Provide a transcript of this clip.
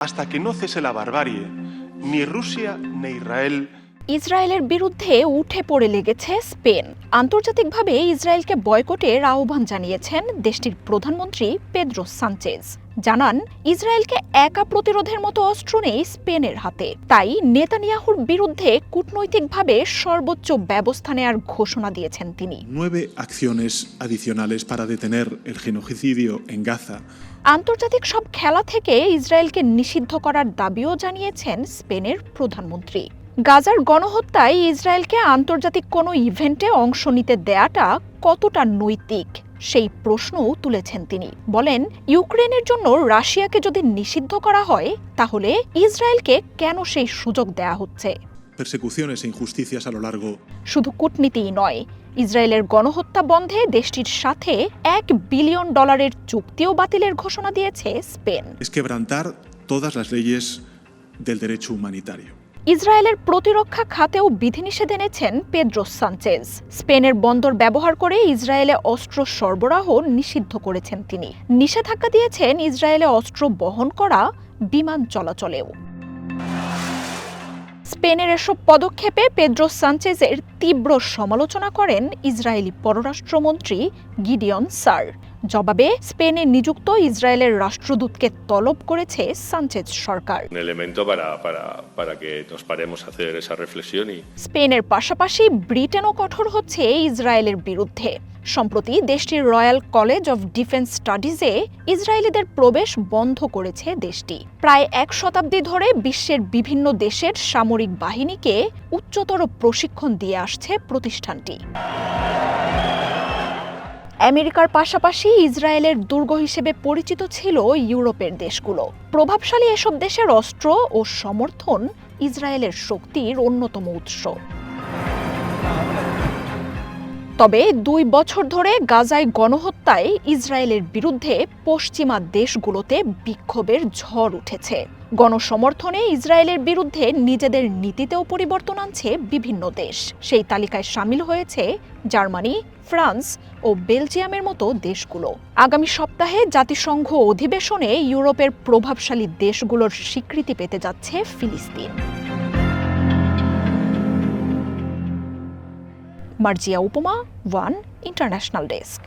Hasta que no cese la barbarie, ni Rusia ni Israel ইসরায়েলের বিরুদ্ধে উঠে পড়ে লেগেছে স্পেন। আন্তর্জাতিকভাবে ইসরায়েলকে বয়কটের আহ্বান জানিয়েছেন দেশটির প্রধানমন্ত্রী পেদ্রো সানচেজ। জানান, ইসরায়েলকে একা প্রতিরোধের মতো অস্ত্র নেই স্পেনের হাতে, তাই নেতানিয়াহুর বিরুদ্ধে কূটনৈতিকভাবে সর্বোচ্চ ব্যবস্থা নেয়ার ঘোষণা দিয়েছেন তিনি। 9 acciones adicionales para detener el genocidio en Gaza. আন্তর্জাতিক সব খেলা থেকে ইসরায়েলকে নিষিদ্ধ করার দাবিও জানিয়েছেন স্পেনের প্রধানমন্ত্রী। গাজার গণহত্যায় ইসরায়েলকে আন্তর্জাতিক কোনো ইভেন্টে অংশ নিতে দেয়াটা কতটা নৈতিক সেই প্রশ্নও তুলেছেন তিনি। বলেন, ইউক্রেনের জন্য রাশিয়াকে যদি নিষিদ্ধ করা হয় তাহলে ইসরায়েলকে কেন সেই সুযোগ দেয়া হচ্ছে? Persecuciones e injusticias a lo largo. শুধু কূটনীতিই নয়, ইসরায়েলের গণহত্যা বন্ধে দেশটির সাথে $1 বিলিয়ন চুক্তিও বাতিলের ঘোষণা দিয়েছে Spain. Es quebrantar todas las leyes del derecho humanitario. ইসরায়েলের প্রতিরক্ষা খাতেও বিধিনিষেধ এনেছেন পেদ্রো সানচেজ। স্পেনের বন্দর ব্যবহার করে ইসরায়েলে অস্ত্র সরবরাহ নিষিদ্ধ করেছেন তিনি। নিষেধাজ্ঞা দিয়েছেন ইসরায়েলে অস্ত্র বহন করা বিমান চলাচলেও। স্পেনের এসব পদক্ষেপে পেদ্রো সানচেজের তীব্র সমালোচনা করেন ইসরায়েলি পররাষ্ট্রমন্ত্রী গিডিয়ন সার। জবাবে স্পেনে নিযুক্ত ইসরায়েলের রাষ্ট্রদূতকে তলব করেছে সানচেজ সরকার। স্পেনের পাশাপাশি ব্রিটেনও কঠোর হচ্ছে ইসরায়েলের বিরুদ্ধে। সম্প্রতি দেশটির রয়্যাল কলেজ অফ ডিফেন্স স্টাডিজে ইসরায়েলিদের প্রবেশ বন্ধ করেছে দেশটি। প্রায় 1 শতাব্দী ধরে বিশ্বের বিভিন্ন দেশের সামরিক বাহিনীকে উচ্চতর প্রশিক্ষণ দিয়ে আসছে প্রতিষ্ঠানটি। আমেরিকার পাশাপাশি ইসরায়েলের দুর্গ হিসেবে পরিচিত ছিল ইউরোপের দেশগুলো। প্রভাবশালী এসব দেশের অস্ত্র ও সমর্থন ইসরায়েলের শক্তির অন্যতম উৎস। তবে 2 বছর ধরে গাজায় গণহত্যায় ইসরায়েলের বিরুদ্ধে পশ্চিমা দেশগুলোতে বিক্ষোভের ঝড় উঠেছে। গণসমর্থনে ইসরায়েলের বিরুদ্ধে নিজেদের নীতিতেও পরিবর্তন আনছে বিভিন্ন দেশ। সেই তালিকায় শামিল হয়েছে জার্মানি, ফ্রান্স ও বেলজিয়ামের মতো দেশগুলো। আগামী সপ্তাহে জাতিসংঘ অধিবেশনে ইউরোপের প্রভাবশালী দেশগুলোর স্বীকৃতি পেতে যাচ্ছে ফিলিস্তিন। মার্জিয়া উপমা, ওয়ান ইন্টারন্যাশনাল ডেস্ক।